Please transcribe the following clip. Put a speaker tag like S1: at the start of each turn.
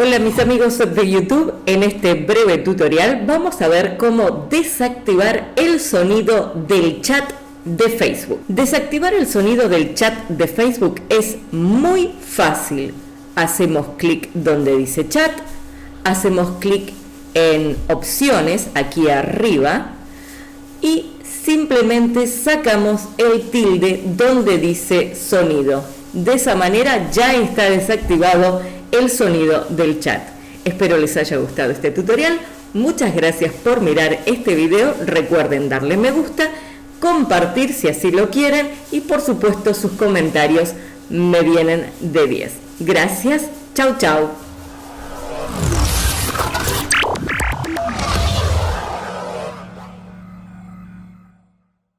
S1: Hola mis amigos de YouTube, en este breve tutorial vamos a ver cómo desactivar el sonido del chat de Facebook. Desactivar el sonido del chat de Facebook es muy fácil. Hacemos clic donde dice chat, hacemos clic en opciones aquí arriba y simplemente sacamos el tilde donde dice sonido. De esa manera ya está desactivado el sonido del chat. Espero les haya gustado este tutorial. Muchas gracias por mirar este video. Recuerden darle me gusta, compartir si así lo quieren y por supuesto sus comentarios me vienen de 10. Gracias. Chau, chau.